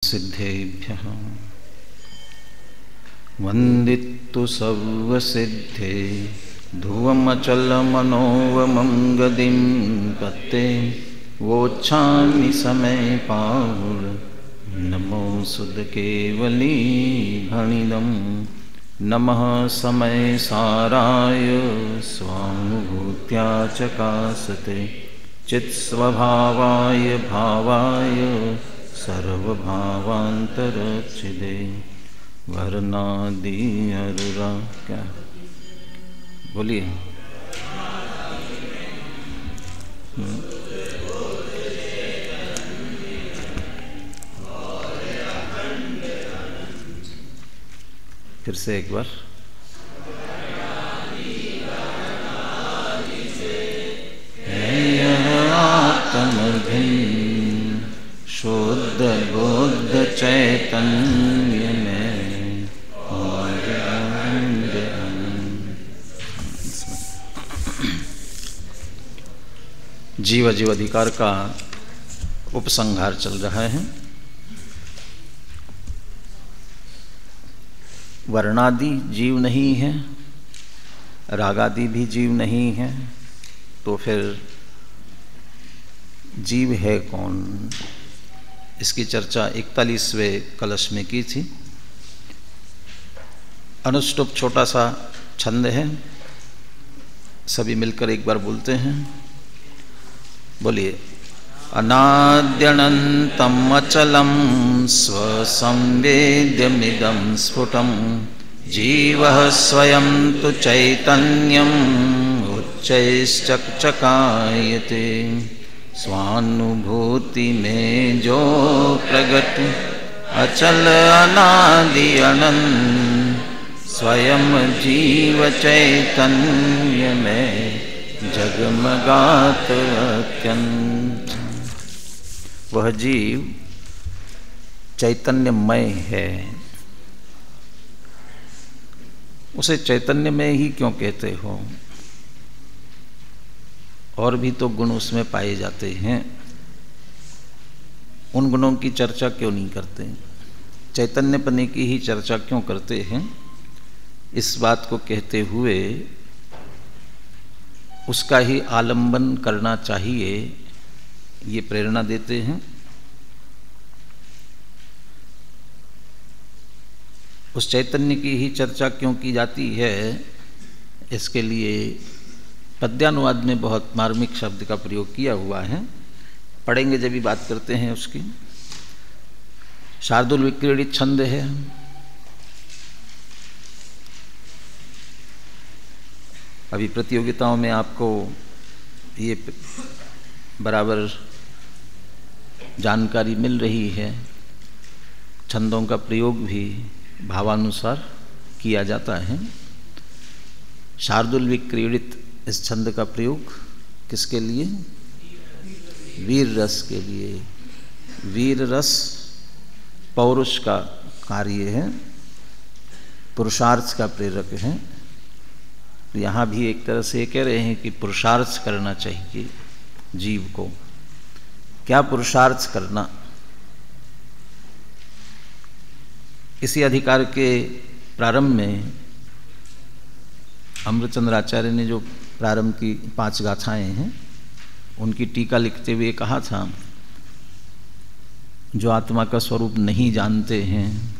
सिद्धेभ्यः वन्दितु सर्वसिद्धे ध्रुवमचलमनोवमं गतिं पत्ते वोच्छामि समय पाहुर नमो सुदकेवली भणिदं नमः समय साराय स्वानुभूत्या चकासते चित्स्वभावाय भावाय सर्वभावान्तरच्छिदे वर्णादि हरुरा क्या बोलिए। फिर से एक बार। आत्मभिन्न शुद्ध बुद्ध चैतन्य में जीव जीव अधिकार का उपसंहार चल रहा है। वर्णादि जीव नहीं है, रागादि भी जीव नहीं है, तो फिर जीव है कौन? इसकी चर्चा 41वें कलश में की थी। अनुष्टुप छोटा सा छंद है, सभी मिलकर एक बार बोलते हैं। बोलिए। अनाद्यनन्तम् अचलं स्वसंवेद्यमिदं स्फुटं जीवः स्वयं तु चैतन्यम् उच्चैश्चकचकायते स्वानुभूति में जो प्रगट अचल अनादि अनंत स्वयं जीव चैतन्य में जगमगात अत्यंत। वह जीव चैतन्यमय है। उसे चैतन्यमय ही क्यों कहते हो? और भी तो गुण उसमें पाए जाते हैं। उन गुणों की चर्चा क्यों नहीं करते? चैतन्यपने की ही चर्चा क्यों करते हैं? इस बात को कहते हुए उसका ही आलंबन करना चाहिए, ये प्रेरणा देते हैं। उस चैतन्य की ही चर्चा क्यों की जाती है, इसके लिए पद्यानुवाद में बहुत मार्मिक शब्द का प्रयोग किया हुआ है। पढ़ेंगे जब भी बात करते हैं उसकी। शार्दुल विक्रीडित छंद है। अभी प्रतियोगिताओं में आपको ये बराबर जानकारी मिल रही है। छंदों का प्रयोग भी भावानुसार किया जाता है। शार्दुल विक्रीडित इस छंद का प्रयोग किसके लिए? वीर रस के लिए। वीर रस पौरुष का कार्य है, पुरुषार्थ का प्रेरक है। तो यहाँ भी एक तरह से कह रहे हैं कि पुरुषार्थ करना चाहिए जीव को। क्या पुरुषार्थ करना? इसी अधिकार के प्रारंभ में अमृतचंद्र आचार्य ने जो प्रारंभ की 5 गाथाएं हैं, उनकी टीका लिखते हुए कहा था, जो आत्मा का स्वरूप नहीं जानते हैं,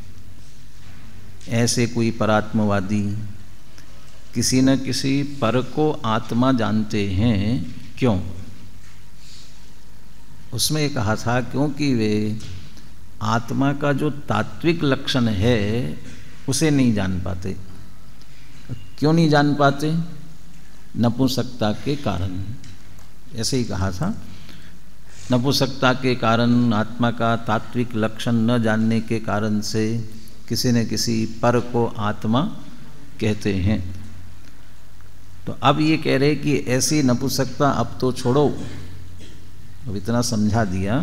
ऐसे कोई परात्मवादी किसी न किसी पर को आत्मा जानते हैं। क्यों? उसमें कहा था क्योंकि वे आत्मा का जो तात्विक लक्षण है उसे नहीं जान पाते। क्यों नहीं जान पाते? नपुंसकता के कारण। ऐसे ही कहा था, नपुंसकता के कारण, आत्मा का तात्विक लक्षण न जानने के कारण से किसी न किसी पर को आत्मा कहते हैं। तो अब ये कह रहे कि ऐसी नपुंसकता अब तो छोड़ो। अब इतना समझा दिया।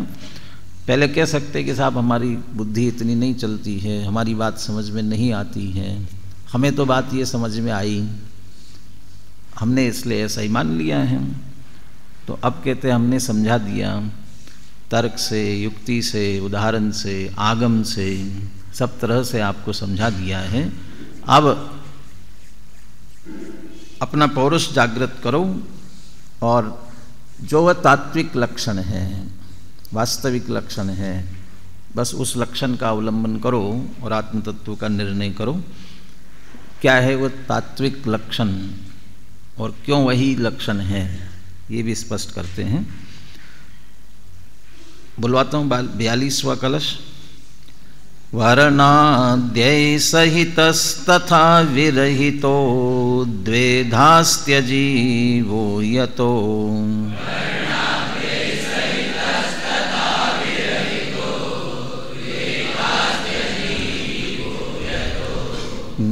पहले कह सकते कि साहब हमारी बुद्धि इतनी नहीं चलती है, हमारी बात समझ में नहीं आती है, हमें तो बात ये समझ में आई, हमने इसलिए ऐसा ही मान लिया है। तो अब कहते हमने समझा दिया तर्क से, युक्ति से, उदाहरण से, आगम से, सब तरह से आपको समझा दिया है। अब अपना पौरुष जागृत करो और जो वह तात्विक लक्षण है, वास्तविक लक्षण है, बस उस लक्षण का अवलंबन करो और आत्म तत्व का निर्णय करो। क्या है वह तात्विक लक्षण और क्यों वही लक्षण है, ये भी स्पष्ट करते हैं। बुलवाता हूँ 42वां कलश। वर्णाद्यै सहितस्तथा विरहितो द्वेधास्त्यजीवो यतो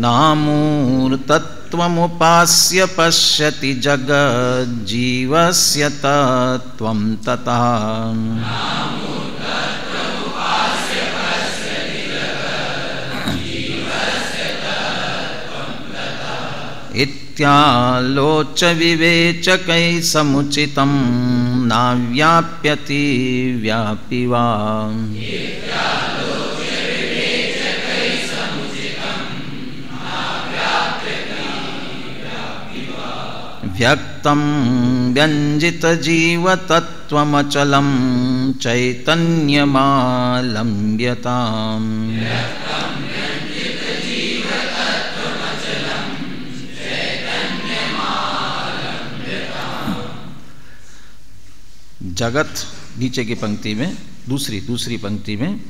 नामूर्तत्वमुपास्य पश्यति जगज्जीवस्य तत्त्वं ततः इत्यालोच्य विवेचकै समुचितं नाव्याप्यति व्यापि वा व्यक्तं व्यञ्जितजीवतत्त्वमचलं चैतन्यमालम्ब्यताम् जगत, नीचे की पंक्ति में दूसरी पंक्ति में,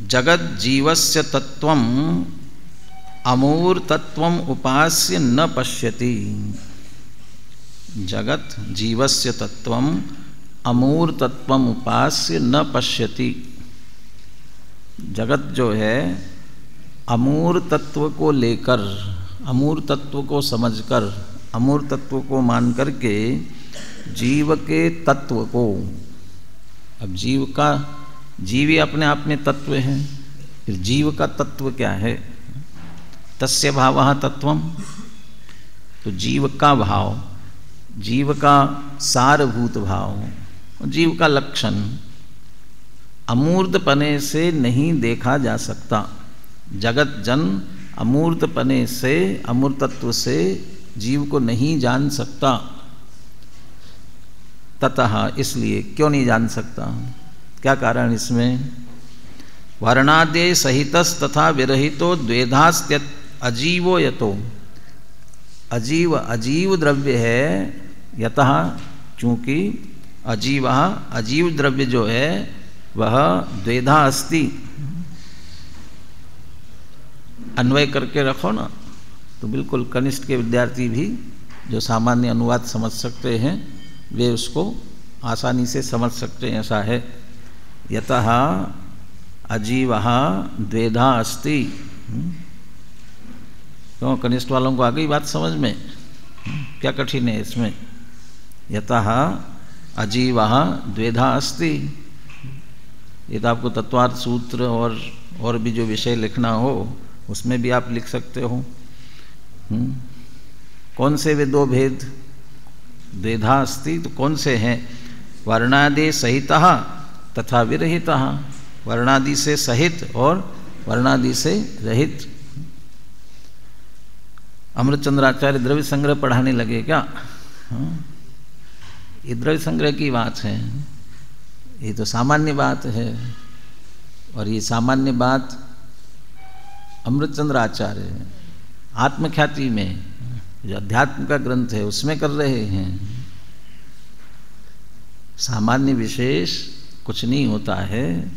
जगत जीवस्य तत्वम अमूर्तत्वम उपास्य न पश्यति। जगत जीवस्य तत्वम अमूर्तत्वम उपास्य न पश्यति। जगत जो है अमूर्त तत्व को लेकर, अमूर्त तत्व को समझकर, अमूर्त तत्व को मान करके जीव के तत्व को, अब जीव ही अपने आप में तत्व है, फिर जीव का तत्व क्या है? तस्य भावः तत्वम, तो जीव का भाव, जीव का सारभूत भाव, जीव का लक्षण अमूर्तपने से नहीं देखा जा सकता। जगत जन अमूर्तपने से, अमूर्तत्व से जीव को नहीं जान सकता। ततः, इसलिए, क्यों नहीं जान सकता, क्या कारण इसमें? वर्णाद्य सहितस तथा विरहितो द्वेधास्त्य अजीवो यतो। अजीव द्रव्य है, यतः, चूंकि अजीव द्रव्य जो है वह द्वेधा अस्ति। अन्वय करके रखो ना, तो बिल्कुल कनिष्ठ के विद्यार्थी भी जो सामान्य अनुवाद समझ सकते हैं वे उसको आसानी से समझ सकते हैं। ऐसा है, यतः अजीवः द्वेधा अस्ति। तो कनिष्ठ वालों को आ गई बात समझ में? क्या कठिन है इसमें? यतः अजीवः द्वेधा अस्ति। ये तो आपको तत्वार्थ सूत्र और भी जो विषय लिखना हो उसमें भी आप लिख सकते हो। कौन से वे दो भेद? द्वेधा अस्ति, तो कौन से हैं? वर्णादि सहितः तथा विरहितः, वर्णादि से सहित और वर्णादि से रहित। अमृतचंद्राचार्य द्रव्य संग्रह पढ़ाने लगे क्या? ये द्रव्य संग्रह की बात है, ये तो सामान्य बात है। और ये सामान्य बात अमृतचंद्राचार्य आत्मख्याति में, जो अध्यात्म का ग्रंथ है, उसमें कर रहे हैं। सामान्य विशेष कुछ नहीं होता है,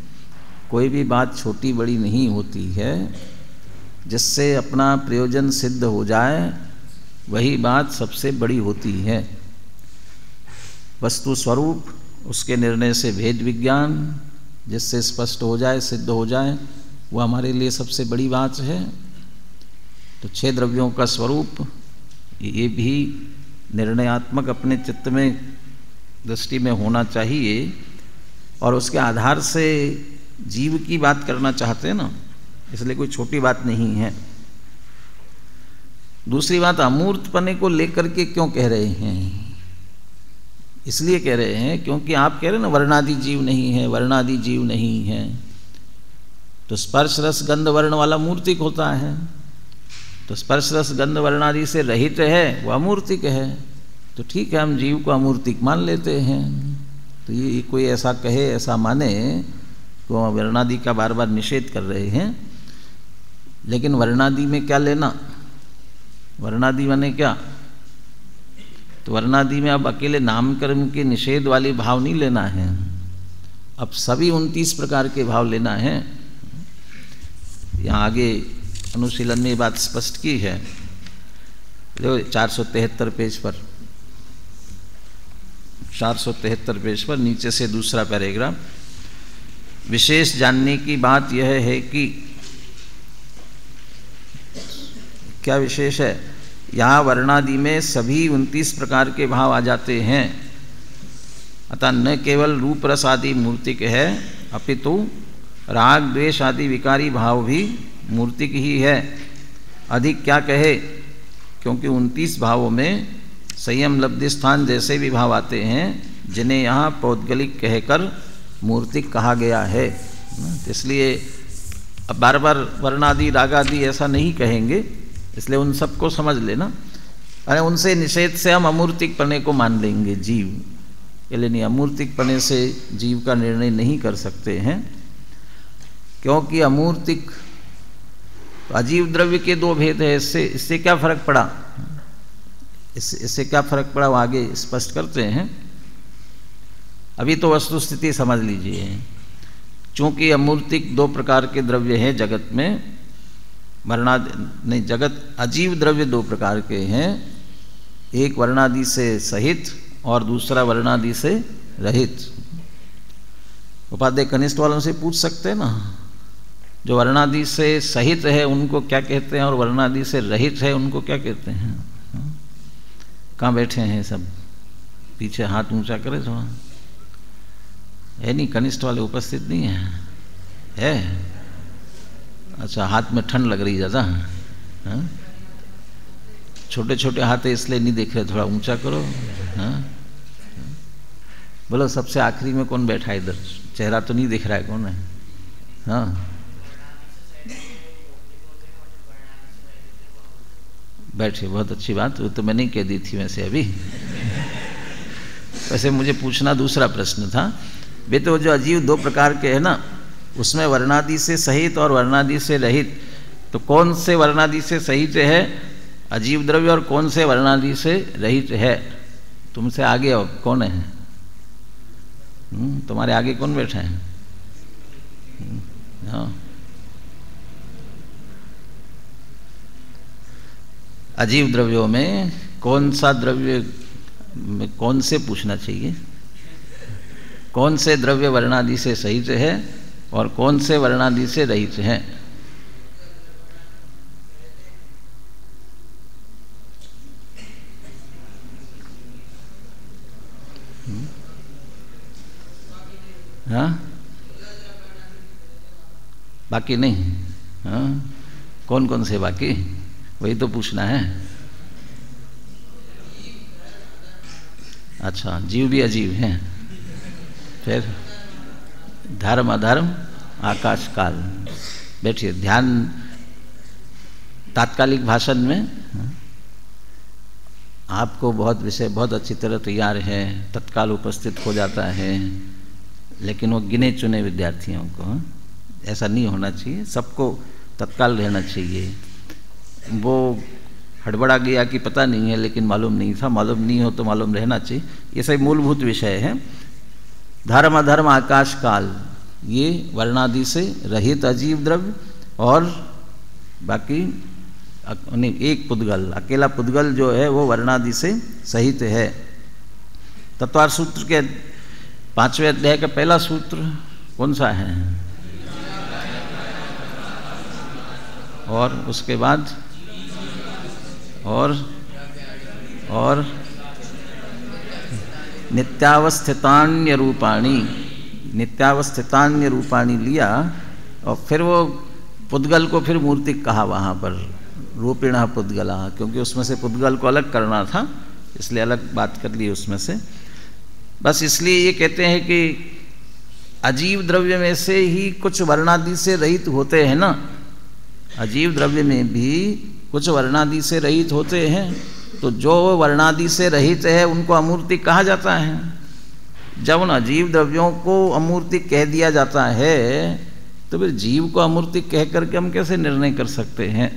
कोई भी बात छोटी बड़ी नहीं होती है। जिससे अपना प्रयोजन सिद्ध हो जाए वही बात सबसे बड़ी होती है। वस्तु स्वरूप, उसके निर्णय से भेद विज्ञान जिससे स्पष्ट हो जाए, सिद्ध हो जाए, वो हमारे लिए सबसे बड़ी बात है। तो 6 द्रव्यों का स्वरूप ये भी निर्णयात्मक अपने चित्त में, दृष्टि में होना चाहिए। और उसके आधार से जीव की बात करना चाहते हैं ना, इसलिए कोई छोटी बात नहीं है। दूसरी बात, अमूर्तपने को लेकर के क्यों कह रहे हैं? इसलिए कह रहे हैं क्योंकि आप कह रहे हैं ना वर्णादि जीव नहीं है, वर्णादि जीव नहीं है, तो स्पर्श रस गंध वर्ण वाला मूर्तिक होता है, तो स्पर्श रस गंध वर्णादि से रहित है वो अमूर्तिक है, तो ठीक है हम जीव को अमूर्तिक मान लेते हैं। तो ये कोई ऐसा कहे, ऐसा माने तो वर्णादि का बार बार निषेध कर रहे हैं। लेकिन वर्णादि में क्या लेना, वर्णादि माने क्या, तो वर्णादि में अब अकेले नामकर्म के निषेध वाले भाव नहीं लेना है, अब सभी 29 प्रकार के भाव लेना है। यहाँ आगे अनुशीलन में ये बात स्पष्ट की है, जो 473 पेज पर, 473 पेज पर नीचे से दूसरा पैराग्राफ। विशेष जानने की बात यह है कि क्या विशेष है, यहाँ वर्णादि में सभी 29 प्रकार के भाव आ जाते हैं, अतः न केवल रूप रस आदि मूर्तिक है अपितु राग द्वेष आदि विकारी भाव भी मूर्तिक ही है। अधिक क्या कहे, क्योंकि 29 भावों में संयम लब्धि स्थान जैसे भी भाव आते हैं जिन्हें यहाँ पौद्गलिक कहकर मूर्तिक कहा गया है। इसलिए अब बार बार वर्णादि रागादि ऐसा नहीं कहेंगे, इसलिए उन सबको समझ लेना। अरे उनसे निषेध से हम अमूर्तिक पने को मान लेंगे जीव, इसलिए नहीं, अमूर्तिक पने से जीव का निर्णय नहीं कर सकते हैं, क्योंकि अमूर्तिक अजीव द्रव्य के दो भेद है। इससे क्या फर्क पड़ा, इससे क्या फर्क पड़ा वो आगे स्पष्ट करते हैं। अभी तो वस्तु स्थिति समझ लीजिए। चूंकि अमूर्तिक 2 प्रकार के द्रव्य हैं जगत में, वर्णादि नहीं, जगत अजीव द्रव्य 2 प्रकार के हैं, एक वर्णादि से सहित और दूसरा वर्णादि से रहित। उपाध्याय कनिष्ठ वालों से पूछ सकते हैं ना, जो वर्णादि से सहित है उनको क्या कहते हैं और वर्णादि से रहित है उनको क्या कहते हैं। कहाँ बैठे हैं सब, पीछे हाथ ऊंचा करे थोड़ा, है नहीं, कनिष्ठ वाले उपस्थित नहीं है? अच्छा, हाथ में ठंड लग रही ज़्यादा, छोटे छोटे हाथ है इसलिए नहीं देख रहे, थोड़ा ऊंचा करो। हाँ, बोलो सबसे आखिरी में कौन बैठा है इधर, चेहरा तो नहीं दिख रहा है कौन है। हाँ, बैठे, बहुत अच्छी बात, वो तो मैंने ही कह दी थी वैसे अभी। वैसे मुझे पूछना दूसरा प्रश्न था, वे तो जो अजीव 2 प्रकार के हैं ना, उसमें वर्णादि से सहित और वर्णादि से रहित, तो कौन से वर्णादि से सहित है अजीव द्रव्य और कौन से वर्णादि से रहित है? तुमसे आगे हो कौन है? तुम्हारे आगे कौन बैठा है? हाँ, अजीव द्रव्यों में कौन सा द्रव्य, कौन से पूछना चाहिए, कौन से द्रव्य वर्णादि से सहित है और कौन से वर्णादि से रहित है? हाँ, बाकी नहीं। हाँ, कौन कौन से बाकी, वही तो पूछना है। अच्छा, जीव भी अजीव हैं, फिर धर्म अधर्म आकाश काल। बैठिए, ध्यान तात्कालिक भाषण में आपको बहुत विषय बहुत अच्छी तरह तैयार है, तत्काल उपस्थित हो जाता है, लेकिन वो गिने चुने विद्यार्थियों को, ऐसा नहीं होना चाहिए, सबको तत्काल रहना चाहिए। वो हड़बड़ा गया कि पता नहीं है लेकिन मालूम नहीं था, मालूम नहीं हो तो मालूम रहना चाहिए, ये सभी मूलभूत विषय है। धर्म अधर्म आकाश काल, ये वर्णादि से रहित अजीव द्रव्य, और बाकी नहीं, एक पुद्गल, अकेला पुद्गल जो है वो वर्णादि से सहित है। तत्वार्थ सूत्र के 5वें अध्याय का पहला सूत्र कौन सा है? और उसके बाद और नित्यावस्थितान्य रूपाणी, नित्यावस्थितान्य रूपाणी लिया, और फिर वो पुद्गल को फिर मूर्तिक कहा वहाँ पर, रूपिणः पुद्गला, क्योंकि उसमें से पुद्गल को अलग करना था इसलिए अलग बात कर ली उसमें से। बस इसलिए ये कहते हैं कि अजीव द्रव्य में से ही कुछ वर्णादि से रहित होते हैं ना, अजीव द्रव्य में भी कुछ वर्णादि से रहित होते हैं, तो जो वर्णादि से रहित है उनको अमूर्ति कहा जाता है। जब उन अजीव द्रव्यों को अमूर्ति कह दिया जाता है तो फिर जीव को अमूर्ति कह करके हम कैसे निर्णय कर सकते हैं।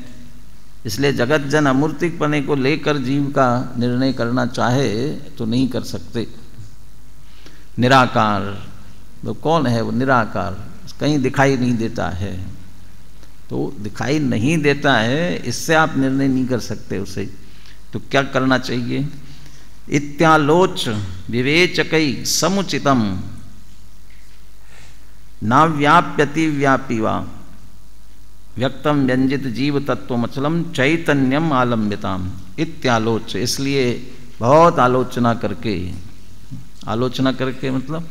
इसलिए जगत जन अमूर्तिकपने को लेकर जीव का निर्णय करना चाहे तो नहीं कर सकते। निराकार वो कौन है? वो निराकार, कहीं दिखाई नहीं देता है, तो दिखाई नहीं देता है, इससे आप निर्णय नहीं कर सकते उसे। तो क्या करना चाहिए? इत्यालोच विवेचकै समुचितम नाव्याप्यति व्यापी वा व्यक्तम व्यंजित जीव तत्वमचलम चैतन्यम आलम्बिताम। इत्यालोच, इसलिए बहुत आलोचना करके, आलोचना करके मतलब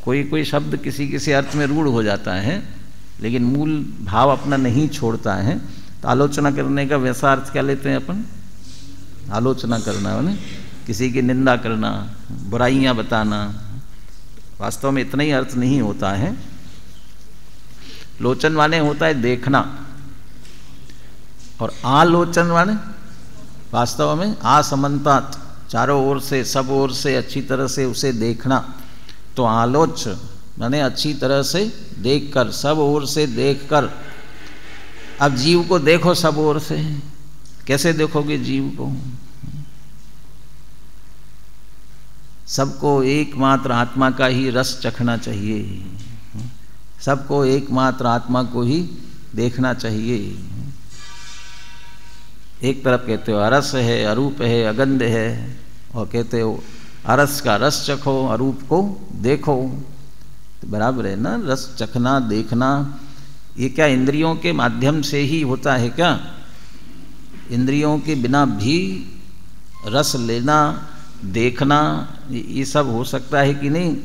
कोई कोई शब्द किसी किसी अर्थ में रूढ़ हो जाता है लेकिन मूल भाव अपना नहीं छोड़ता है। तो आलोचना करने का वैसा अर्थ क्या लेते हैं अपन? आलोचना करना है ना, किसी की निंदा करना, बुराइयां बताना, वास्तव में इतना ही अर्थ नहीं होता है। लोचन वाले होता है देखना, और आलोचन वाले वास्तव में आसमंतात, चारों ओर से, सब ओर से अच्छी तरह से उसे देखना। तो आलोच माने अच्छी तरह से देखकर, सब ओर से देखकर। अब जीव को देखो सब ओर से, कैसे देखोगे जीव को? सबको एकमात्र आत्मा का ही रस चखना चाहिए, सबको एकमात्र आत्मा को ही देखना चाहिए। एक तरफ कहते हो अरस है, अरूप है, अगंध है, और कहते हो अरस का रस चखो, अरूप को देखो। तो बराबर है ना, रस चखना, देखना, ये क्या इंद्रियों के माध्यम से ही होता है क्या? इंद्रियों के बिना भी रस लेना, देखना, ये सब हो सकता है कि नहीं?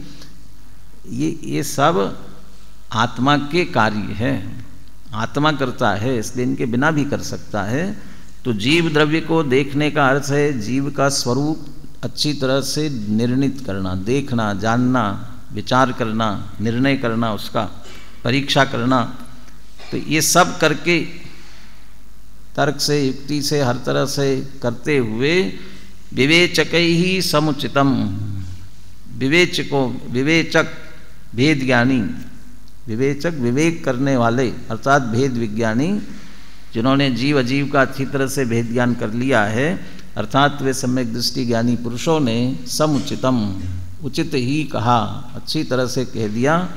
ये सब आत्मा के कार्य है, आत्मा करता है, इसलिए इनके बिना भी कर सकता है। तो जीव द्रव्य को देखने का अर्थ है जीव का स्वरूप अच्छी तरह से निर्णित करना, देखना, जानना, विचार करना, निर्णय करना, उसका परीक्षा करना। तो ये सब करके तर्क से, युक्ति से, हर तरह से करते हुए विवेचक ही समुचितम, विवेचक भेद ज्ञानी, विवेचक विवेक करने वाले अर्थात भेद विज्ञानी, जिन्होंने जीव अजीव का अच्छी तरह से भेद ज्ञान कर लिया है, अर्थात वे सम्यक दृष्टि ज्ञानी पुरुषों ने समुचितम, उचित ही कहा, अच्छी तरह से कह दिया।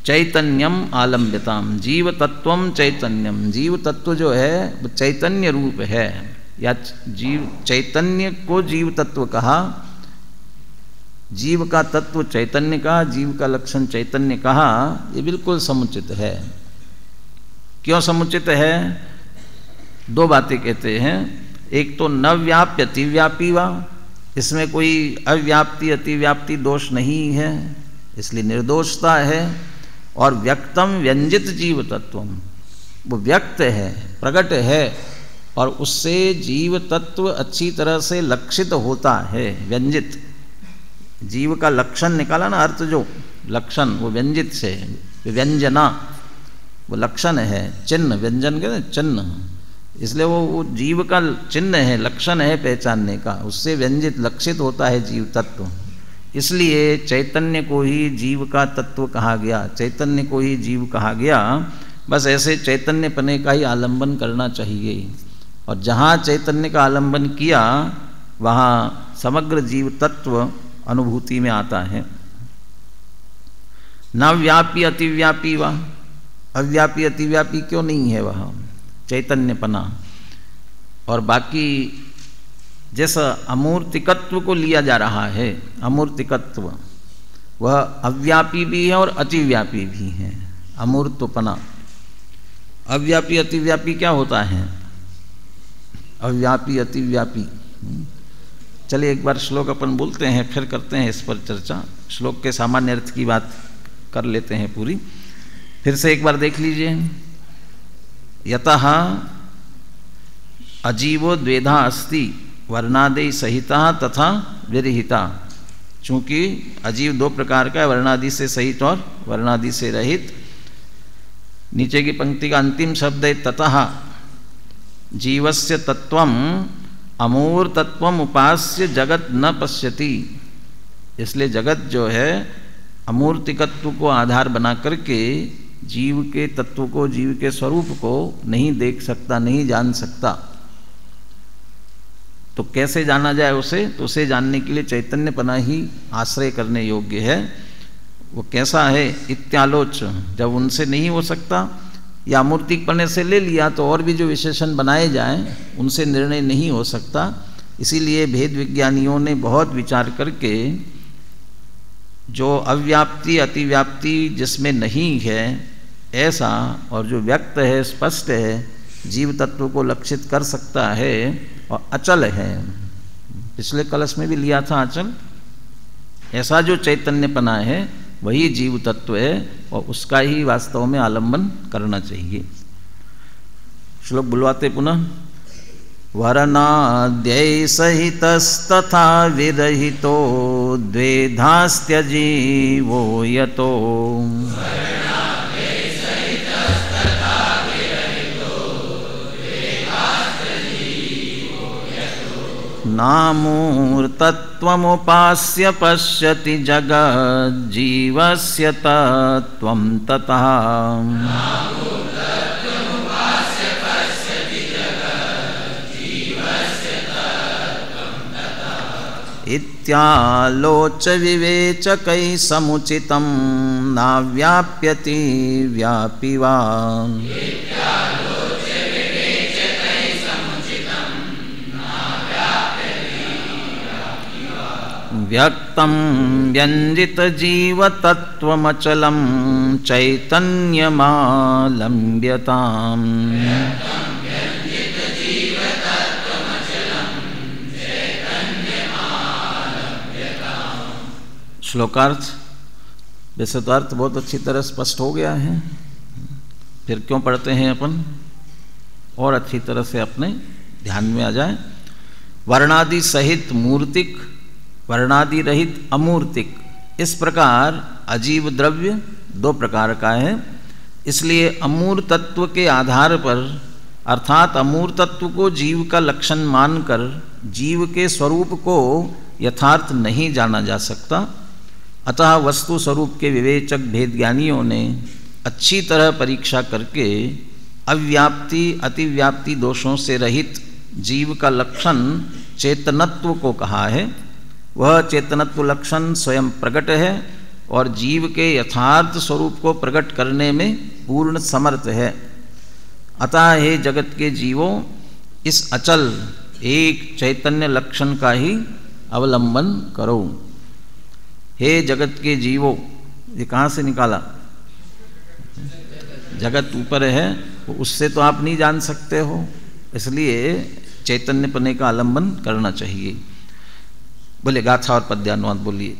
चैतन्यम आलम्बिताम, जीव तत्वम चैतन्यम, जीव तत्व जो है वो चैतन्य रूप है, या जीव चैतन्य को जीव तत्व कहा, जीव का तत्व चैतन्य कहा, जीव का लक्षण चैतन्य कहा, ये बिल्कुल समुचित है। क्यों समुचित है? दो बातें कहते हैं। एक तो न व्याप्य अतिव्यापी वा, इसमें कोई अव्याप्ति अतिव्याप्ति दोष नहीं है, इसलिए निर्दोषता है। और व्यक्तम व्यंजित जीव तत्वम, वो व्यक्त है, प्रकट है, और उससे जीव तत्व अच्छी तरह से लक्षित होता है, व्यंजित। जीव का लक्षण निकाला ना, अर्थ जो लक्षण, वो व्यंजित से, व्यंजना वो लक्षण है, चिन्ह, व्यंजन के चिन्ह, इसलिए वो जीव का चिन्ह है, लक्षण है पहचानने का, उससे व्यंजित लक्षित होता है जीव तत्व। इसलिए चैतन्य को ही जीव का तत्व कहा गया, चैतन्य को ही जीव कहा गया। बस ऐसे चैतन्य पने का ही आलंबन करना चाहिए, और जहाँ चैतन्य का आलंबन किया वहाँ समग्र जीव तत्व अनुभूति में आता है। न व्यापी अतिव्यापी वा, अव्यापी अतिव्यापी क्यों नहीं है वह चैतन्यपना। और बाकी जैसा अमूर्तिकत्व को लिया जा रहा है, अमूर्तिकत्व वह अव्यापी भी है और अतिव्यापी भी है। अमूर्तपना, अव्यापी अतिव्यापी क्या होता है? अव्यापी अतिव्यापी, चलिए एक बार श्लोक अपन बोलते हैं, फिर करते हैं इस पर चर्चा। श्लोक के सामान्य अर्थ की बात कर लेते हैं पूरी, फिर से एक बार देख लीजिए। यतः अजीवो द्वेधा अस्ति वर्णादि सहिता तथा विरहिता। चूँकि अजीव दो प्रकार का है, वर्णादि से सहित और वर्णादि से रहित। नीचे की पंक्ति का अंतिम शब्द है ततः जीवस्य तत्वम अमूर्तत्वम उपास्य जगत न पश्यति। इसलिए जगत जो है अमूर्तिकत्व को आधार बना करके जीव के तत्व को, जीव के स्वरूप को नहीं देख सकता, नहीं जान सकता। तो कैसे जाना जाए उसे? तो उसे जानने के लिए चैतन्यपना ही आश्रय करने योग्य है। वो कैसा है? इत्यालोच, जब उनसे नहीं हो सकता या अमूर्तिकपने से ले लिया तो और भी जो विशेषण बनाए जाएं उनसे निर्णय नहीं हो सकता। इसीलिए भेद विज्ञानियों ने बहुत विचार करके जो अव्याप्ति अतिव्याप्ति जिसमें नहीं है ऐसा, और जो व्यक्त है, स्पष्ट है, जीव तत्व को लक्षित कर सकता है और अचल है। पिछले कलश में भी लिया था अचल। ऐसा जो चैतन्यपना है वही जीव तत्व है और उसका ही वास्तव में आलंबन करना चाहिए। श्लोक बुलवाते पुनः। वर्णाद्यै सहितस्तथा विरहितो द्वेधास्त्य जीवो यतो नामूर्तत्वमुपास्य पश्यति जगज्जीवस्य तत्त्वं ततः इत्यालोच विवेचकै समुचितं नाव्याप्यति व्यापि वा। व्यक्तं व्यञ्जितजीवतत्त्वमचलं चैतन्यमालम्ब्यताम्। श्लोकार्थ। वैसे तो अर्थ बहुत अच्छी तरह स्पष्ट हो गया है, फिर क्यों पढ़ते हैं अपन? और अच्छी तरह से अपने ध्यान में आ जाए। वर्णादि सहित मूर्तिक, वर्णादि रहित अमूर्तिक, इस प्रकार अजीव द्रव्य दो प्रकार का है। इसलिए अमूर्त तत्व के आधार पर, अर्थात अमूर्त तत्व को जीव का लक्षण मानकर जीव के स्वरूप को यथार्थ नहीं जाना जा सकता। अतः वस्तु स्वरूप के विवेचक भेद ज्ञानियों ने अच्छी तरह परीक्षा करके अव्याप्ति अतिव्याप्ति दोषों से रहित जीव का लक्षण चेतनत्व को कहा है। वह चेतनत्व लक्षण स्वयं प्रकट है और जीव के यथार्थ स्वरूप को प्रकट करने में पूर्ण समर्थ है। अतः हे जगत के जीवों, इस अचल एक चैतन्य लक्षण का ही अवलंबन करो। हे जगत के जीवों, ये कहाँ से निकाला? जगत ऊपर है, उससे तो आप नहीं जान सकते हो, इसलिए चैतन्यपने का आलंबन करना चाहिए। बोले गाथा और पद्यानुवाद बोलिए।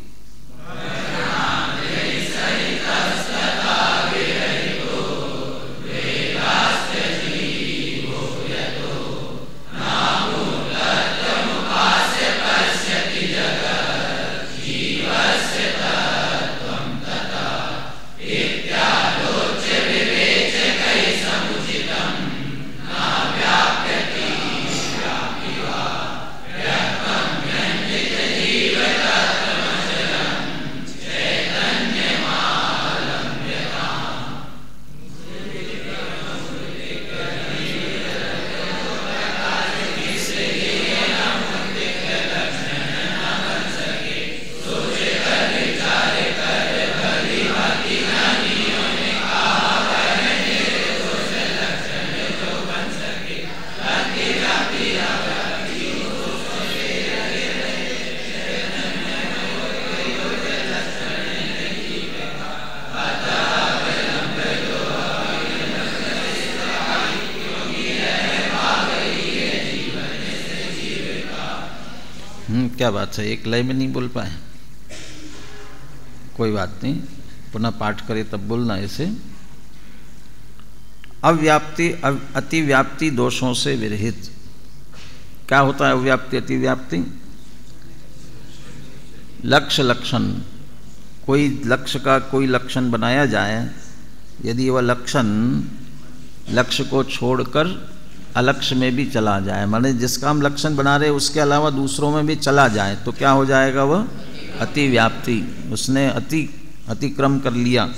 क्या बात है, एक लय में नहीं बोल पाए? कोई बात नहीं, पुनः पाठ करे तब बोलना ऐसे। अव्याप्ति अतिव्याप्ति दोषों से विरहित, क्या होता है अव्याप्ति अतिव्याप्ति? लक्ष्य लक्षण, कोई लक्ष्य का कोई लक्षण बनाया जाए, यदि वह लक्षण लक्ष्य को छोड़कर अलक्ष्य में भी चला जाए, माने जिसका हम लक्षण बना रहे उसके अलावा दूसरों में भी चला जाए, तो क्या हो जाएगा? वह अतिव्याप्ति, उसने अतिक्रम कर लिया।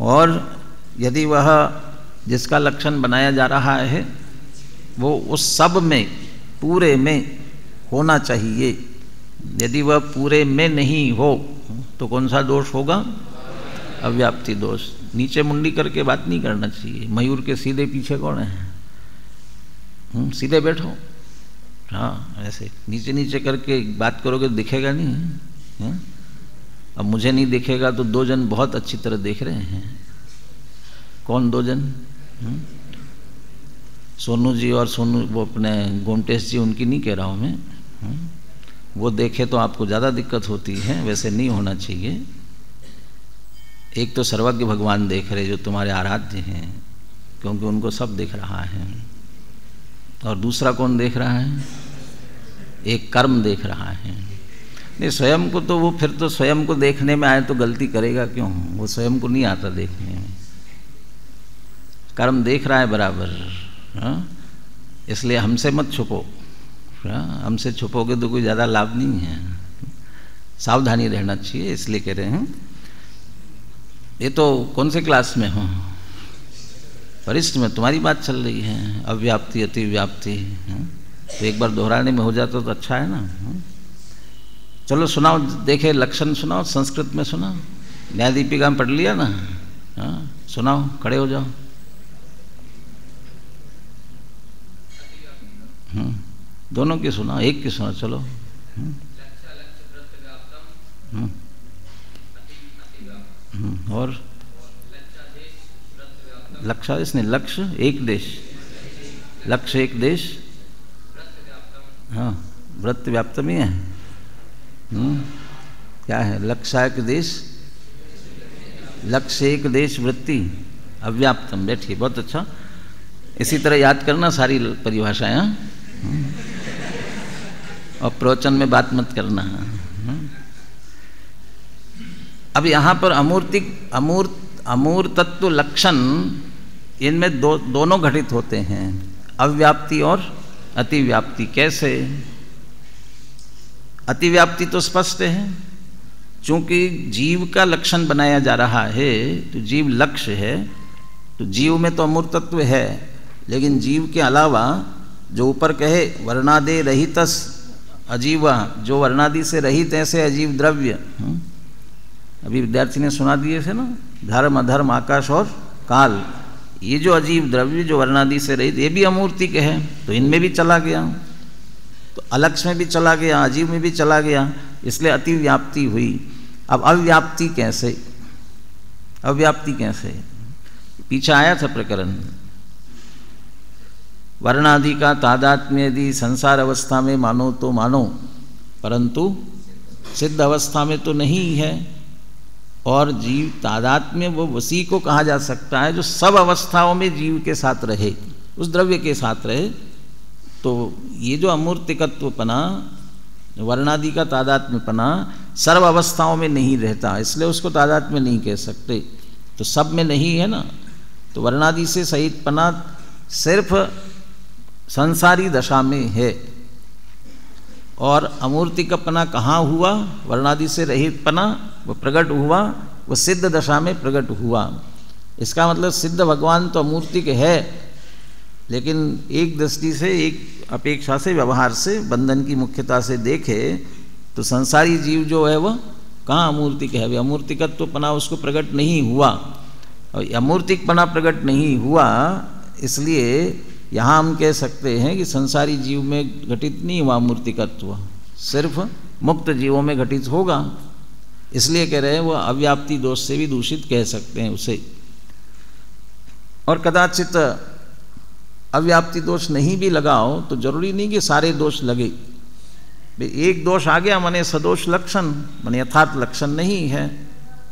और यदि वह जिसका लक्षण बनाया जा रहा है वो उस सब में, पूरे में होना चाहिए, यदि वह पूरे में नहीं हो तो कौन सा दोष होगा? अव्याप्ति दोष। नीचे मुंडी करके बात नहीं करना चाहिए। मयूर के सीधे पीछे कौन है? सीधे बैठो। हाँ, ऐसे नीचे नीचे करके बात करोगे तो दिखेगा नहीं है? अब मुझे नहीं दिखेगा तो दो जन बहुत अच्छी तरह देख रहे हैं। कौन दो जन? सोनू जी और सोनू वो अपने गोमटेश जी, उनकी नहीं कह रहा हूँ मैं। वो देखे तो आपको ज़्यादा दिक्कत होती है, वैसे नहीं होना चाहिए। एक तो सर्वज्ञ भगवान देख रहे जो तुम्हारे आराध्य हैं, क्योंकि उनको सब दिख रहा है। और दूसरा कौन देख रहा है? एक कर्म देख रहा है। नहीं, स्वयं को तो वो फिर तो स्वयं को देखने में आए तो गलती करेगा क्यों? वो स्वयं को नहीं आता देखने में। कर्म देख रहा है बराबर। हाँ? इसलिए हमसे मत छुपो। हाँ? हमसे छुपोगे तो कोई ज़्यादा लाभ नहीं है। सावधानी रहना चाहिए, इसलिए कह रहे हैं। ये तो कौन से क्लास में हो? वरिष्ठ में तुम्हारी बात चल रही है, अव्याप्ति अतिव्याप्ति। तो एक बार दोहराने में हो जाता तो अच्छा है ना। चलो सुनाओ, देखे लक्षण सुनाओ, संस्कृत में सुनाओ। न्याय दीपिका में पढ़ लिया ना? हाँ, सुनाओ, खड़े हो जाओ। दोनों की सुनाओ, एक की सुनाओ। चलो। और लक्षादेश नहीं, लक्ष्य एक देश, लक्ष्य एक देश। हाँ, वृत्त व्याप्तम ही है। क्या है? लक्ष्य एक देश, लक्ष्य एक देश वृत्ति अव्याप्तम। बैठिए, बहुत अच्छा। इसी तरह याद करना सारी परिभाषाएं, और प्रवचन में बात मत करना। अब यहाँ पर अमूर्तत्व लक्षण, इनमें दोनों घटित होते हैं, अव्याप्ति और अतिव्याप्ति। कैसे? अतिव्याप्ति तो स्पष्ट है, चूंकि जीव का लक्षण बनाया जा रहा है, तो जीव लक्ष्य है, तो जीव में तो अमूर्तत्व है। लेकिन जीव के अलावा जो ऊपर कहे वर्णादे रहितस अजीवा, जो वर्णादि से रहित ऐसे अजीव द्रव्य, अभी विद्यार्थी ने सुना दिए थे ना, धर्म अधर्म आकाश और काल, ये जो अजीव द्रव्य जो वर्णादि से रहित, ये भी अमूर्तिक है, तो इनमें भी चला गया, तो अलक्ष्य में भी चला गया, अजीव में भी चला गया, इसलिए अतिव्याप्ति हुई। अब अव्याप्ति कैसे? अव्याप्ति कैसे? पीछे आया था प्रकरण, वर्णादि का तादात्म्य यदि संसार अवस्था में मानो तो मानो, परंतु सिद्ध अवस्था में तो नहीं है। और जीव तादात्म्य वो उसी को कहा जा सकता है जो सब अवस्थाओं में जीव के साथ रहे, उस द्रव्य के साथ रहे। तो ये जो अमूर्तिकत्वपना, वर्णादि का तादात्म्यपना सर्व अवस्थाओं में नहीं रहता, इसलिए उसको तादात्म्य नहीं कह सकते। तो सब में नहीं है ना, तो वर्णादि से सहितपना सिर्फ संसारी दशा में है। और अमूर्तिकपना कहाँ हुआ? वर्णादि से रहितपना वो प्रकट हुआ, वो सिद्ध दशा में प्रकट हुआ। इसका मतलब सिद्ध भगवान तो अमूर्तिक है, लेकिन एक दृष्टि से, एक अपेक्षा से, व्यवहार से, बंधन की मुख्यता से देखे तो संसारी जीव जो है वह कहाँ अमूर्तिक है? अमूर्तिकत्वपना उसको प्रकट नहीं हुआ, और अमूर्तिकपना प्रकट नहीं हुआ, इसलिए यहाँ हम कह सकते हैं कि संसारी जीव में घटित नहीं हुआ मूर्तिकत्व, सिर्फ मुक्त जीवों में घटित होगा। इसलिए कह रहे हैं वह अव्याप्ति दोष से भी दूषित कह सकते हैं उसे। और कदाचित अव्याप्ति दोष नहीं भी लगाओ तो जरूरी नहीं कि सारे दोष लगे। एक दोष आ गया माने सदोष लक्षण, माने यथार्थ लक्षण नहीं है।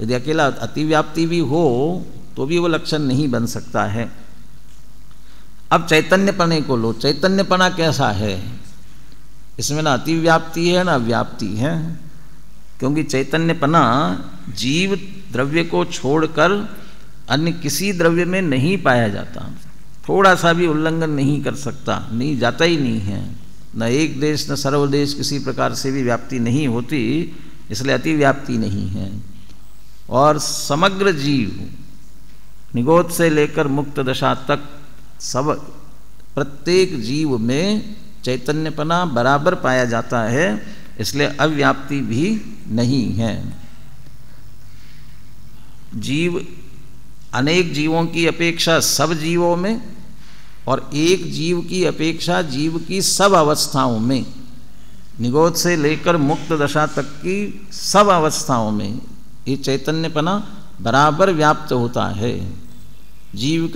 यदि अकेला अतिव्याप्ति भी हो तो भी वो लक्षण नहीं बन सकता है। अब चैतन्यपने को लो, चैतन्यपना कैसा है? इसमें ना अतिव्याप्ति है ना व्याप्ति है, क्योंकि चैतन्यपना जीव द्रव्य को छोड़कर अन्य किसी द्रव्य में नहीं पाया जाता, थोड़ा सा भी उल्लंघन नहीं कर सकता, नहीं जाता ही नहीं है। न एक देश न सर्वदेश किसी प्रकार से भी व्याप्ति नहीं होती, इसलिए अतिव्याप्ति नहीं है। और समग्र जीव निगोद से लेकर मुक्त दशा तक सब प्रत्येक जीव में चैतन्यपना बराबर पाया जाता है, इसलिए अव्याप्ति भी नहीं है। जीव अनेक जीवों की अपेक्षा सब जीवों में और एक जीव की अपेक्षा जीव की सब अवस्थाओं में, निगोद से लेकर मुक्त दशा तक की सब अवस्थाओं में ये चैतन्यपना बराबर व्याप्त होता है। जीव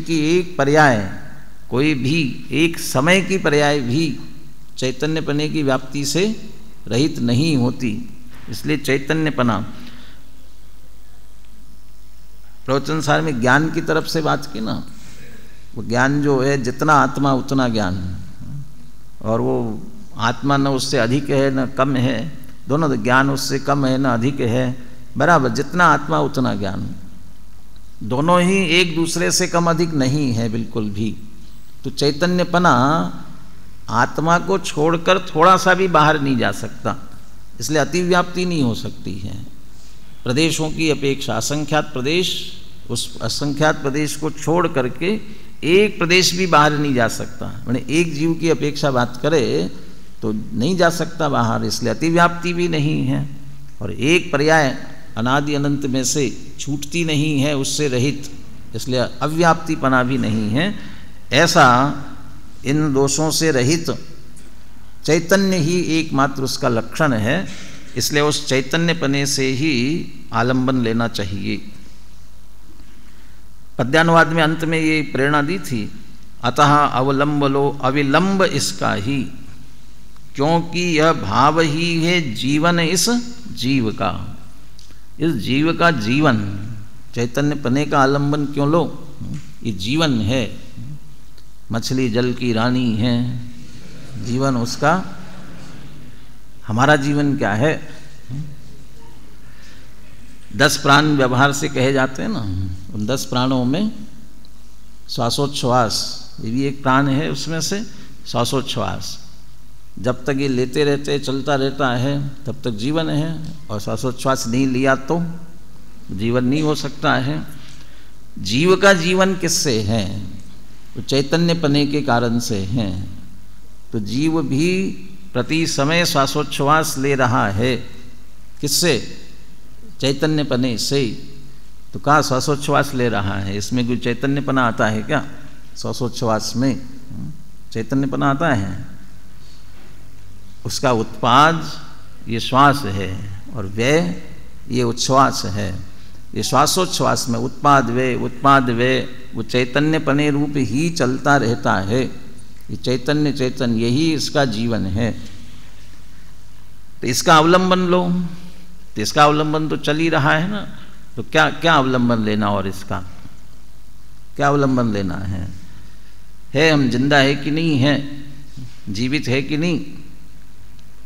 की एक पर्याय, कोई भी एक समय की पर्याय भी चैतन्यपने की व्याप्ति से रहित नहीं होती। इसलिए चैतन्यपना प्रवचन सार में ज्ञान की तरफ से बात की ना, वो ज्ञान जो है जितना आत्मा उतना ज्ञान, और वो आत्मा न उससे अधिक है न कम है, दोनों, ज्ञान उससे कम है न अधिक है, बराबर, जितना आत्मा उतना ज्ञान, दोनों ही एक दूसरे से कम अधिक नहीं है बिल्कुल भी। तो चैतन्यपना आत्मा को छोड़कर थोड़ा सा भी बाहर नहीं जा सकता, इसलिए अतिव्याप्ति नहीं हो सकती है। प्रदेशों की अपेक्षा असंख्यात प्रदेश, उस असंख्यात प्रदेश को छोड़ करके एक प्रदेश भी बाहर नहीं जा सकता। मैंने एक जीव की अपेक्षा बात करे तो नहीं जा सकता बाहर, इसलिए अतिव्याप्ति भी नहीं है। और एक पर्याय अनादि अनंत में से छूटती नहीं है, उससे रहित, इसलिए अव्याप्तिपना भी नहीं है। ऐसा इन दोषों से रहित चैतन्य ही एकमात्र उसका लक्षण है, इसलिए उस चैतन्यपने से ही आलंबन लेना चाहिए। पद्यानुवाद में अंत में ये प्रेरणा दी थी, अतः अवलंब लो अविलंब इसका ही, क्योंकि यह भाव ही है जीवन इस जीव का। इस जीव का जीवन, चैतन्यपने का आलंबन क्यों लो? ये जीवन है, मछली जल की रानी है, जीवन उसका। हमारा जीवन क्या है? 10 प्राण व्यवहार से कहे जाते हैं ना, उन 10 प्राणों में श्वासोच्छ्वास ये भी एक प्राण है, उसमें से श्वासोच्छ्वास जब तक ये लेते रहते चलता रहता है तब तक जीवन है, और श्वासोच्छ्वास नहीं लिया तो जीवन नहीं हो सकता है। जीव का जीवन किससे है? तो चैतन्यपने के कारण से है। तो जीव भी प्रति समय श्वासोच्छ्वास ले रहा है, किससे? चैतन्यपने से। तो कहाँ श्वासोच्छ्वास ले रहा है? इसमें कोई चैतन्यपना आता है क्या? श्वासोच्छ्वास में चैतन्यपना आता है? उसका उत्पाद ये श्वास है और व्यय ये उच्छ्वास है। ये श्वासोच्छ्वास में उत्पाद व्यय वो चैतन्यपने रूप ही चलता रहता है। ये चैतन्य यही इसका जीवन है। तो इसका अवलंबन लो, तो इसका अवलंबन तो चल ही रहा है ना, तो क्या क्या अवलंबन लेना? और इसका क्या अवलंबन लेना है? हम जिंदा है कि नहीं है? जीवित है कि नहीं?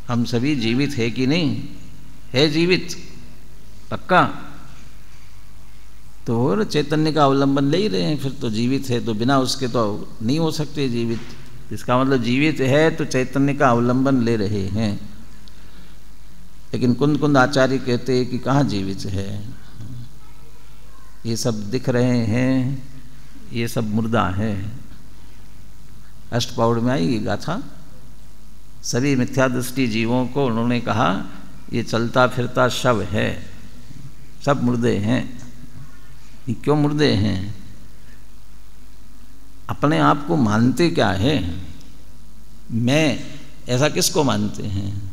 हम सभी जीवित है कि नहीं है? जीवित पक्का? तो और चैतन्य का अवलंबन ले ही रहे हैं, फिर तो जीवित है, तो बिना उसके तो नहीं हो सकते जीवित। इसका मतलब जीवित है तो चैतन्य का अवलंबन ले रहे हैं। लेकिन कुंद कुंद आचार्य कहते हैं कि कहाँ जीवित है? ये सब दिख रहे हैं, ये सब मुर्दा है। अष्टपौड़ में आएगी गाथा, सभी मिथ्या दृष्टि जीवों को उन्होंने कहा ये चलता फिरता शव है, सब मुर्दे हैं। ये क्यों मुर्दे हैं? अपने आप को मानते क्या है? मैं, ऐसा किसको मानते हैं?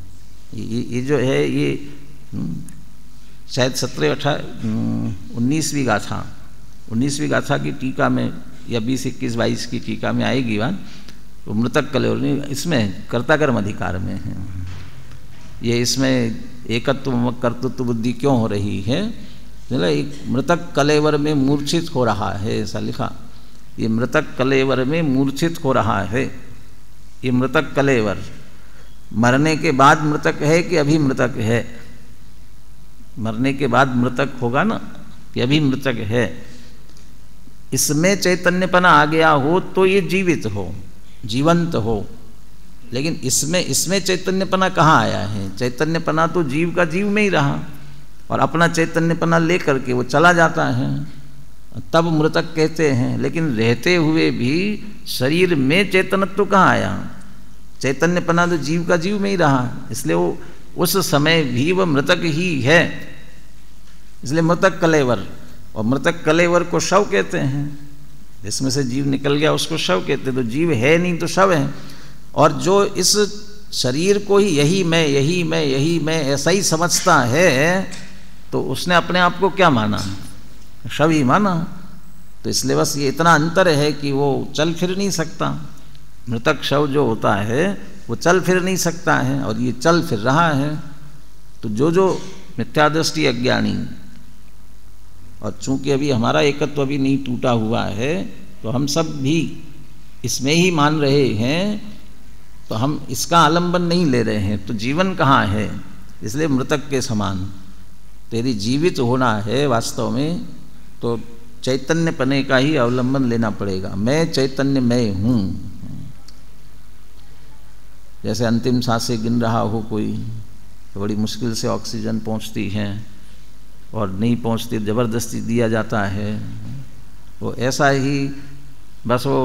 ये जो है ये शायद 19वीं गाथा की टीका में या 20, 21, 22 की टीका में आएगी बात। तो मृतक कलेवर इसमें कर्ताकर्म अधिकार में है। ये इसमें एकत्व कर्तृत्व बुद्धि क्यों हो रही है? एक मृतक कलेवर में मूर्छित हो रहा है, ऐसा लिखा। ये मृतक कलेवर में मूर्छित हो रहा है। ये मृतक कलेवर मरने के बाद मृतक है कि अभी मृतक है? मरने के बाद मृतक होगा ना, कि अभी मृतक है। इसमें चैतन्यपना आ गया हो तो ये जीवित हो, जीवंत हो, लेकिन इसमें चैतन्यपना कहाँ आया है? चैतन्यपना तो जीव का जीव में ही रहा और अपना चैतन्यपना लेकर के वो चला जाता है, तब मृतक कहते हैं। लेकिन रहते हुए भी शरीर में चैतन्यत्व कहाँ आया? चैतन्यपना तो जीव का जीव में ही रहा, इसलिए वो उस समय भी वह मृतक ही है। इसलिए मृतक कलेवर, और मृतक कलेवर को शव कहते हैं। जिसमें से जीव निकल गया उसको शव कहते हैं। तो जीव है नहीं तो शव है। और जो इस शरीर को ही यही मैं, यही मैं, यही मैं ऐसा ही समझता है, तो उसने अपने आप को क्या माना? शव ही माना। तो इसलिए बस ये इतना अंतर है कि वो चल फिर नहीं सकता। मृतक शव जो होता है वो चल फिर नहीं सकता है, और ये चल फिर रहा है। तो जो मिथ्यादृष्टि अज्ञानी, और चूंकि अभी हमारा एकत्व अभी नहीं टूटा हुआ है, तो हम सब भी इसमें ही मान रहे हैं, तो हम इसका आलंबन नहीं ले रहे हैं। तो जीवन कहाँ है? इसलिए मृतक के समान। तो यदि जीवित होना है वास्तव में, तो चैतन्यपने का ही अवलंबन लेना पड़ेगा। मैं चैतन्यमय हूँ। जैसे अंतिम सांसें गिन रहा हो कोई, तो बड़ी मुश्किल से ऑक्सीजन पहुँचती है, और नहीं पहुँचती ज़बरदस्ती दिया जाता है। वो ऐसा ही बस वो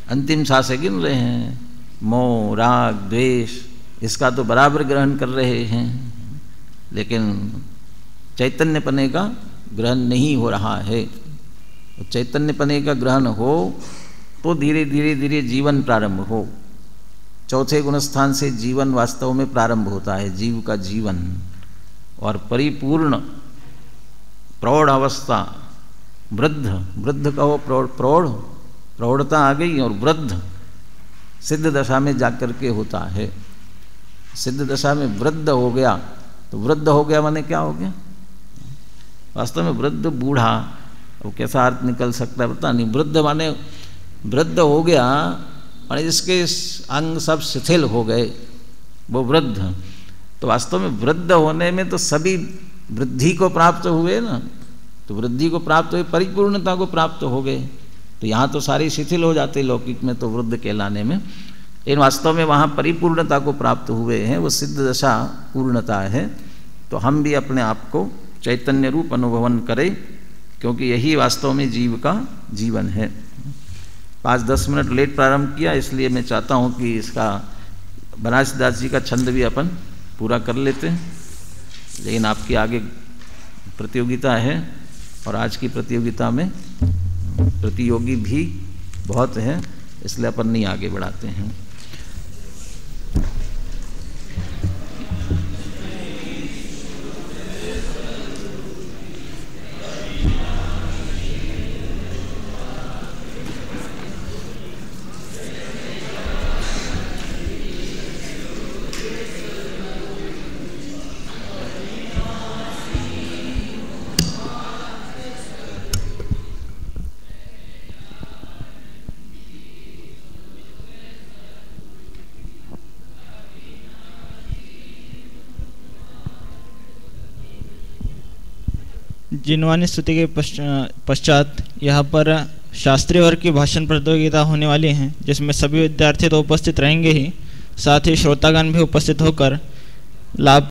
अंतिम सांसें गिन रहे हैं। मोह, राग, द्वेष, इसका तो बराबर ग्रहण कर रहे हैं, लेकिन चैतन्यपने का ग्रहण नहीं हो रहा है। चैतन्यपने का ग्रहण हो तो धीरे धीरे धीरे जीवन प्रारंभ हो। चौथे गुणस्थान से जीवन वास्तव में प्रारंभ होता है, जीव का जीवन। और परिपूर्ण प्रौढ़ अवस्था, वृद्ध कहो, प्रौढ़ता आ गई, और वृद्ध सिद्ध दशा में जाकर के होता है। सिद्ध दशा में वृद्ध हो गया, तो वृद्ध हो गया माने क्या हो गया? वास्तव में वृद्ध बूढ़ा, वो कैसा अर्थ निकल सकता है पता नहीं। वृद्ध माने वृद्ध हो गया माने जिसके अंग सब शिथिल हो गए, वो वृद्ध। तो वास्तव में वृद्ध होने में तो सभी वृद्धि को प्राप्त हुए ना, तो वृद्धि को प्राप्त हुए, परिपूर्णता को प्राप्त हो गए। तो यहाँ तो सारी शिथिल हो जाते लौकिक में, तो वृद्ध कहलाने में, लेकिन वास्तव में वहाँ परिपूर्णता को प्राप्त हुए हैं। वो सिद्ध दशा पूर्णता है। तो हम भी अपने आप को चैतन्य रूप अनुभवन करें, क्योंकि यही वास्तव में जीव का जीवन है। 5-10 मिनट लेट प्रारंभ किया, इसलिए मैं चाहता हूँ कि इसका बनारसीदास जी का छंद भी अपन पूरा कर लेते हैं। लेकिन आपकी आगे प्रतियोगिता है, और आज की प्रतियोगिता में प्रतियोगी भी बहुत हैं, इसलिए अपन नहीं आगे बढ़ाते हैं। जिनवानी स्तुति के पश्चात यहाँ पर शास्त्रीय वर्ग की भाषण प्रतियोगिता होने वाली है, जिसमें सभी विद्यार्थी तो उपस्थित रहेंगे ही, साथ ही श्रोतागण भी उपस्थित होकर लाभ